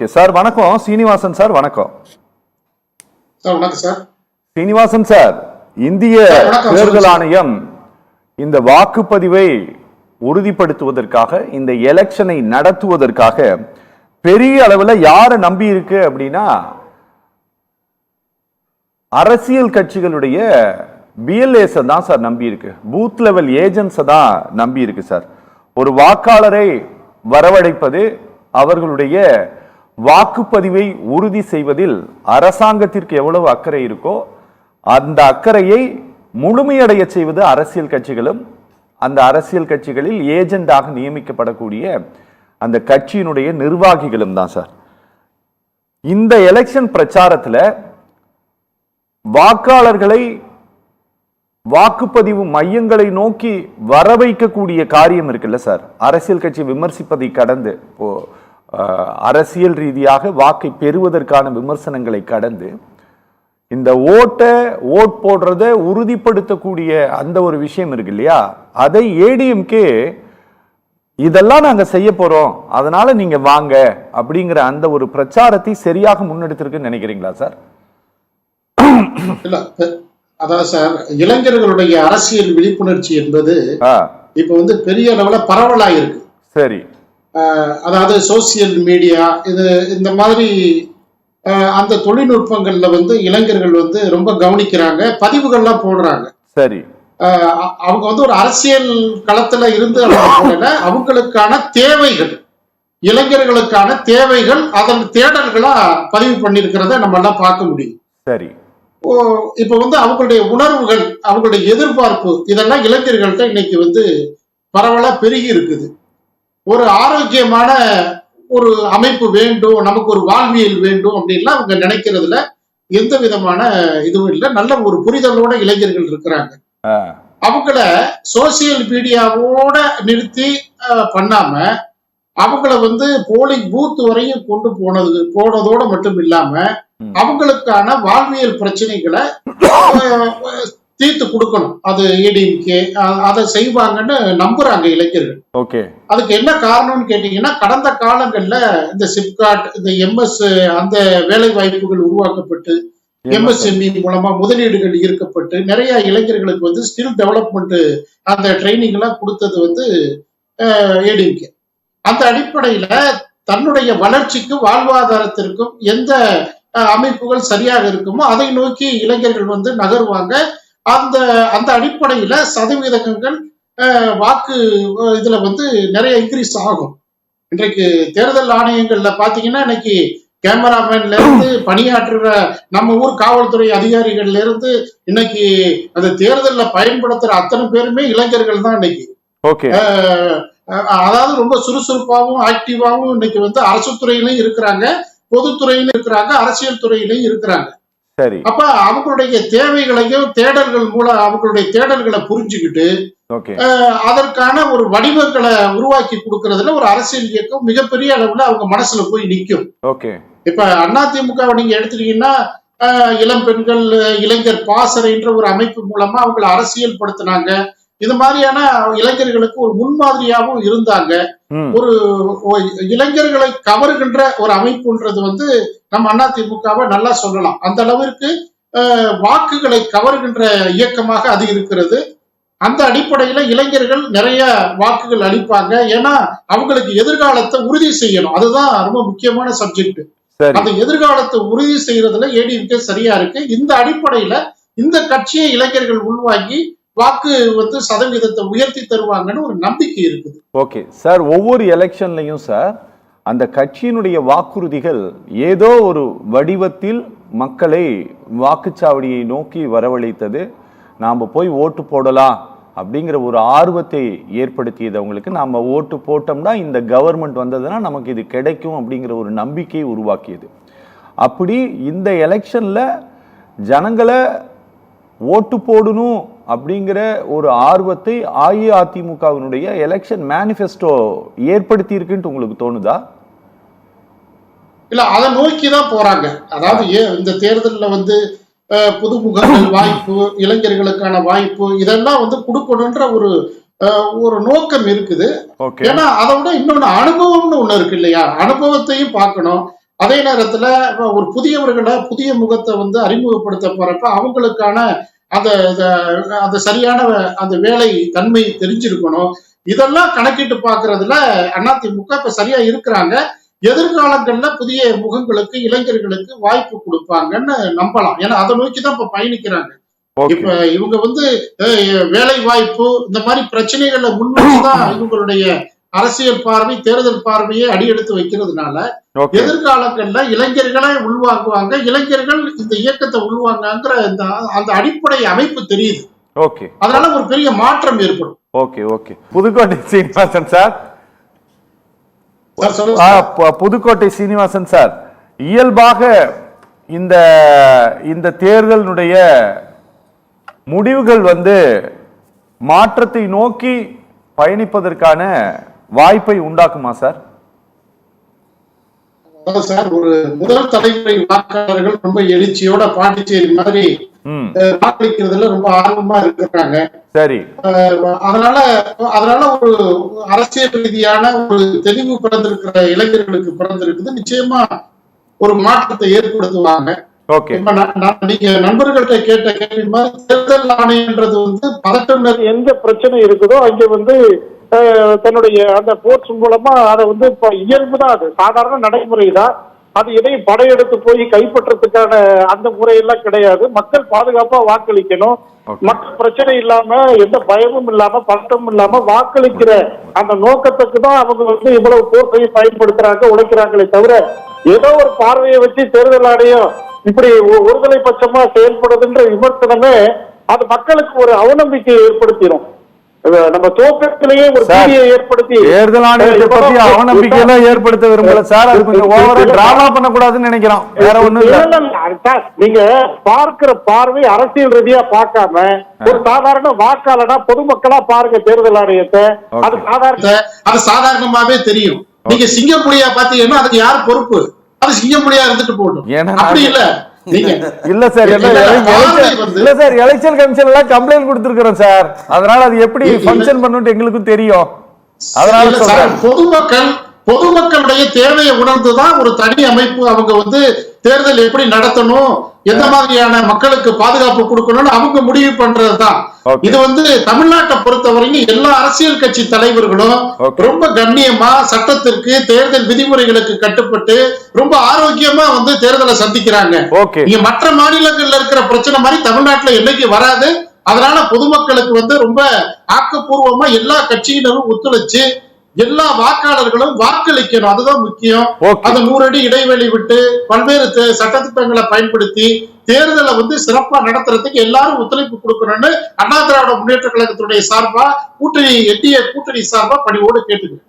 Sir வணக்கம். Srinivasan sir வணக்கம். Sir வணக்கம் சார். சீனிவாசன் சார், இந்திய தேர்தல் ஆணையம் இந்த வாக்குப்பதிவை உறுதிப்படுத்துவதற்காக, இந்த எலெக்ஷனை நடத்துவதற்காக பெரிய அளவில் யாரை நம்பி இருக்கு அப்படின்னா, அரசியல் கட்சிகளுடைய பிஎல்ஏஸ் தான் சார் நம்பி இருக்கு. பூத் லெவல் ஏஜென்ட்ஸ் தான் நம்பி இருக்கு சார். ஒரு வாக்காளரை வரவழைப்பது, அவர்களுடைய வாக்குப்பதிவை உறுதி செய்வதில் அரசாங்கத்திற்கு எவ்வளவு அக்கறை இருக்கோ அந்த அக்கறையை முழுமையடைய செய்வது அரசியல் கட்சிகளும், அந்த அரசியல் கட்சிகளில் ஏஜெண்டாக நியமிக்கப்படக்கூடிய அந்த கட்சியினுடைய நிர்வாகிகளும் தான் சார். இந்த எலெக்ஷன் பிரச்சாரத்தில் வாக்காளர்களை வாக்குப்பதிவு மையங்களை நோக்கி வர வைக்கக்கூடிய காரியம் இருக்குல்ல சார், அரசியல் கட்சி விமர்சிப்பதை கடந்து, அரசியல் ரீதியாக வாக்கை பெறுவதற்கான விமர்சனங்களை கடந்து இந்த ஓட் போடுறத உறுதிப்படுத்தக்கூடிய அந்த ஒரு விஷயம் இருக்கு இல்லையா, அதை ஏடிஎம்கே இதெல்லாம் நாங்க செய்ய போறோம், அதனால நீங்க வாங்க அப்படிங்கிற அந்த ஒரு பிரச்சாரத்தை சரியாக முன்னெடுத்திருக்குன்னு நினைக்கிறீங்களா சார்? இல்ல, அதாவது சார், இளைஞர்களுடைய அரசியல் விழிப்புணர்ச்சி என்பது இப்ப வந்து பெரிய அளவுல பரவலா இருக்கு. சரி, அதாவது சோசியல் மீடியா இந்த மாதிரி அந்த தொழில்நுட்பங்கள்ல வந்து இளைஞர்கள் வந்து ரொம்ப கவனிக்கிறாங்க, பதிவுகள்லாம் போடுறாங்க. சரி, அவங்க வந்து ஒரு அரசியல் களத்துல இருந்து போடல, அவங்களுக்கான தேவைகள், இளைஞர்களுக்கான தேவைகள், அதன் தேடல்களா பதிவு பண்ணிருக்கிறத நம்ம எல்லாம் பார்க்க முடியும். சரி, இப்ப வந்து அவங்களுடைய உணர்வுகள், அவங்களுடைய எதிர்பார்ப்பு, இதெல்லாம் இளைஞர்கள்ட்ட இன்னைக்கு வந்து பரவலா பெருகி இருக்குது. ஒரு ஆரோக்கியமான ஒரு அமைப்பு வேண்டும், நமக்கு ஒரு வாழ்வியல் வேண்டும் அப்படின்லாம் அவங்க நினைக்கிறதுல எந்த விதமான இதுவும் இல்லை. நல்ல ஒரு புரிதலோட இளைஞர்கள் இருக்கிறாங்க. அவங்கள சோசியல் மீடியாவோட நிறுத்தி பண்ணாம அவங்கள வந்து போலிங் பூத் வரையும் கொண்டு போனதோட மட்டும் இல்லாம அவங்களுக்கான வாழ்வியல் பிரச்சனைகளை தீர்த்து கொடுக்கணும். அது ஏடிஎம்கே அதை செய்வாங்கன்னு நம்புறாங்க இளைஞர்கள். ஓகே, அதுக்கு என்ன காரணம்னு கேட்டீங்கன்னா, கடந்த காலங்கள்ல இந்த சிப்காட், இந்த எம்எஸ் அந்த வேலை வாய்ப்புகள் உருவாக்கப்பட்டு, எம்எஸ்எம்இ மூலமா முதலீடுகள் ஈர்க்கப்பட்டு நிறைய இளைஞர்களுக்கு வந்து ஸ்கில் டெவலப்மெண்ட் அந்த ட்ரைனிங் எல்லாம் கொடுத்தது வந்து ஏடிஎம்கே. அந்த அடிப்படையில தன்னுடைய வளர்ச்சிக்கும் வாழ்வாதாரத்திற்கும் எந்த அமைப்புகள் சரியாக இருக்குமோ அதை நோக்கி இளைஞர்கள் வந்து நகருவாங்க. அந்த அந்த அடிப்படையில சதவீதங்கள் வாக்கு இதுல வந்து நிறைய இன்க்ரீஸ் ஆகும். இன்றைக்கு தேர்தல் ஆணையங்கள்ல பாத்தீங்கன்னா, இன்னைக்கு கேமராமேன்ல இருந்து பணியாற்றுற நம்ம ஊர் காவல்துறை அதிகாரிகள்ல இருந்து இன்னைக்கு அந்த தேர்தல்ல பயன்படுத்துற அத்தனை பேருமே இளைஞர்கள் தான் இன்னைக்கு. அதாவது ரொம்ப சுறுசுறுப்பாகவும் ஆக்டிவாகவும் இன்னைக்கு வந்து அரசு துறையிலும் இருக்கிறாங்க, பொதுத்துறையிலும் இருக்கிறாங்க, அரசியல் துறையிலும் இருக்கிறாங்க. சரி, அப்ப அவங்களுடைய தேவைகளையும் தேடல்கள் மூலம் அவங்களுடைய தேடல்களை புரிஞ்சுக்கிட்டு அதற்கான ஒரு வடிவங்களை உருவாக்கி கொடுக்கறதுல ஒரு அரசியல் இயக்கம் மிகப்பெரிய அளவுல அவங்க மனசுல போய் நிற்கும். இப்ப அதிமுக நீங்க எடுத்துட்டீங்கன்னா, இளம் பெண்கள் இளைஞர் பாசறைன்ற ஒரு அமைப்பு மூலமா அவங்களை அரசியல் படுத்தினாங்க. இது மாதிரியான இளைஞர்களுக்கு ஒரு முன்மாதிரியாகவும் இருந்தாங்க. ஒரு இளைஞர்களை கவருகின்ற ஒரு அமைப்புன்றது வந்து நம்ம அதிமுகவை நல்லா சொல்லலாம். அந்த அளவிற்கு வாக்குகளை கவருகின்ற இயக்கமாக அது இருக்கிறது. அந்த அடிப்படையில இளைஞர்கள் நிறைய வாக்குகள் அளிப்பாங்க. ஏன்னா அவங்களுக்கு எதிர்காலத்தை உறுதி செய்யணும், அதுதான் ரொம்ப முக்கியமான சப்ஜெக்ட். அந்த எதிர்காலத்தை உறுதி செய்யறதுல ஏடிஎம்கே சரியா இருக்கு. இந்த அடிப்படையில இந்த கட்சியை இளைஞர்கள் உள்வாங்கி வாக்கு வந்து சதவீதத்தை உயர்த்தி தருவாங்கன்னு ஒரு நம்பிக்கை இருக்குது. ஓகே சார், ஒவ்வொரு எலெக்ஷன்லையும் சார் அந்த கட்சியினுடைய வாக்குறுதிகள் ஏதோ ஒரு வடிவத்தில் மக்களை வாக்குச்சாவடியை நோக்கி வரவழைத்தது, நாம் போய் ஓட்டு போடலாம் அப்படிங்கிற ஒரு ஆர்வத்தை ஏற்படுத்தியது. அவங்களுக்கு நாம் ஓட்டு போட்டோம்னா இந்த கவர்மெண்ட் வந்ததுன்னா நமக்கு இது கிடைக்கும் அப்படிங்கிற ஒரு நம்பிக்கையை உருவாக்கியது. அப்படி இந்த எலெக்ஷனில் ஜனங்களை ஓட்டு போடணும் அப்படிங்கிற ஒரு ஆர்வத்தை அஇஅதிமுகவினுடைய எலெக்ஷன் மேனிஃபெஸ்டோ ஏற்படுத்தி இருக்குன்னு உங்களுக்கு தோணுதா? இல்ல, அதை நோக்கிதான் போறாங்க. அதாவது இந்த தேர்தலில் வந்து புதுமுகங்கள் வாய்ப்பு, இளைஞர்களுக்கான வாய்ப்பு, இதெல்லாம் வந்து கொடுக்கணுன்ற ஒரு நோக்கம் இருக்குது. ஏன்னா அதை விட இன்னொன்னு அனுபவம்னு ஒண்ணு இருக்கு இல்லையா, அனுபவத்தையும் பார்க்கணும். அதே நேரத்துல ஒரு புதியவர்களை புதிய முகத்தை வந்து அறிமுகப்படுத்த போறப்ப அவங்களுக்கான அந்த அந்த சரியான அந்த வேலை தன்மை தெரிஞ்சிருக்கணும். இதெல்லாம் கணக்கிட்டு பாக்குறதுல அதிமுக இப்ப சரியா இருக்கிறாங்க. எதிர்காலங்கள்ல புதிய முகங்களுக்கு இளைஞர்களுக்கு வாய்ப்பு கொடுப்பாங்கன்னு நம்பலாம். ஏன்னா அதை நோக்கிதான் இப்ப பயணிக்கிறாங்க. இப்ப இவங்க வந்து வேலை வாய்ப்பு இந்த மாதிரி பிரச்சனைகளை முன்வச்சுதான் இவங்களுடைய அரசியல் பார்வை தேர்தல் பார்வையை அடியெடுத்து வைக்கிறதுனால எதிர்காலங்கள்ல இளைஞர்களை உள்வாங்குவாங்க, இளைஞர்கள் இந்த இயக்கத்தை உள்வாங்கிற அந்த அடிப்படை அமைப்பு தெரியுது. அதனால ஒரு பெரிய மாற்றம் ஏற்படும். புதுக்கோட்டை சீனிவாசன் சார், புதுக்கோட்டை சீனிவாசன் சார், இயல்பாக இந்த இந்த தேர்தலுடைய முடிவுகள் வந்து மாற்றத்தை நோக்கி பயணிப்பதற்கான வாய்ப்பை உண்டாக்குமா சார்? சார், ஒரு முதல் தலைமுறை வாக்காளர்கள் ரொம்ப எழுச்சியோட பாண்டிச்சேரி மாதிரி வாக்களிக்கிறதுல ரொம்ப ஆர்வமா இருக்கிறாங்க. சரி, அதனால ஒரு அரசியல் ரீதியான ஒரு தெளிவு பிறந்திருக்கிற இளைஞர்களுக்கு பிறந்திருக்குது. நிச்சயமா ஒரு மாற்றத்தை ஏற்படுத்துவாங்க. நீங்க நண்பர்கள்ட்ட கேட்ட கேள்வி மாதிரி தேர்தல் ஆணையன்றது வந்து பதட்டம் எந்த பிரச்சனை இருக்குதோ அங்க வந்து தன்னுடைய அந்த போர்ஸ் மூலமா அதை வந்து இப்ப இயல்புதான், அது சாதாரண நடைமுறை தான். அது எதையும் படையெடுத்து போய் கைப்பற்றதுக்கான அந்த முறையெல்லாம் கிடையாது. மக்கள் பாதுகாப்பா வாக்களிக்கணும், மக்கள் பிரச்சனை இல்லாம எந்த பயமும் இல்லாம பதட்டமும் இல்லாம வாக்களிக்கிற அந்த நோக்கத்துக்கு தான் அவங்க வந்து இவ்வளவு போர்ஸையும் பயன்படுத்துறாங்க, உழைக்கிறாங்களே தவிர ஏதோ ஒரு பார்வையை வச்சு தேர்தல் ஆணையம் இப்படி ஒருதலை பட்சமா செயல்படுதுன்ற விமர்சனமே அது மக்களுக்கு ஒரு அவநம்பிக்கையை ஏற்படுத்திடும். நம்ம தோக்கத்திலேயே ஒரு பீதியை ஏற்படுத்தி தேர்தல் ஆணையத்தை பத்தி அவநம்பிக்கை எல்லாம் ஏற்படுத்த விரும்பல சார். அது கொஞ்சம் ஓவரா டிராமா பண்ணக்கூடாதுன்னு நினைக்கிறோம், வேற ஒண்ணும் இல்ல. நீங்க பார்க்கிற பார்வை அரசியல் ரீதியா பார்க்காம ஒரு சாதாரண வாக்காளனா பொதுமக்களா பாருங்க தேர்தல் ஆணையத்தை. அது சாதாரணமாவே தெரியும். நீங்க சிங்கப்புலியா பாத்தீங்கன்னா அதுக்கு யார் பொறுப்பு? அது சிங்கப்புலியா இருந்துட்டு போகணும், அப்படி இல்ல. இல்ல சார், இல்ல சார், எலெக்ஷன் கமிஷன் எல்லாம் கம்ப்ளைண்ட் கொடுத்திருக்கிறோம் சார். அதனால அது எப்படி ஃபங்க்ஷன் பண்ணுன்னு எங்களுக்கும் தெரியும். அதனால பொதுமக்களுடைய தேவையை உணர்ந்துதான் ஒரு தனி அமைப்பு அவங்க வந்து தேர்தல் எப்படி நடத்தணும், எந்த மாதிரியான மக்களுக்கு பாதுகாப்பு கொடுக்கணும்னு அவங்க முடிவு பண்றதுதான். இது வந்து தமிழ்நாட்டை பொறுத்தவரைக்கும் எல்லா அரசியல் கட்சி தலைவர்களும் ரொம்ப கண்ணியமா சட்டத்திற்கு தேர்தல் விதிமுறைகளுக்கு கட்டுப்பட்டு ரொம்ப ஆரோக்கியமா வந்து தேர்தலை சந்திக்கிறாங்க. இங்க மற்ற மாநிலங்கள்ல இருக்கிற பிரச்சனை மாதிரி தமிழ்நாட்டுல என்னைக்கு வராது. அதனால பொதுமக்களுக்கு வந்து ரொம்ப ஆக்கப்பூர்வமா எல்லா கட்சியினரும் ஒத்துழைச்சு எல்லா வாக்காளர்களும் வாக்களிக்கணும், அதுதான் முக்கியம். அதை 100 அடி இடைவெளி விட்டு பல்வேறு சட்டத்திட்டங்களை பயன்படுத்தி தேர்தலை வந்து சிறப்பா நடத்துறதுக்கு எல்லாரும் ஒத்துழைப்பு கொடுக்கணும்னு அண்ணா திராவிட முன்னேற்ற கழகத்துடைய சார்பா கூட்டணி சார்பா பணிவோடு கேட்டுக்கிறேன்.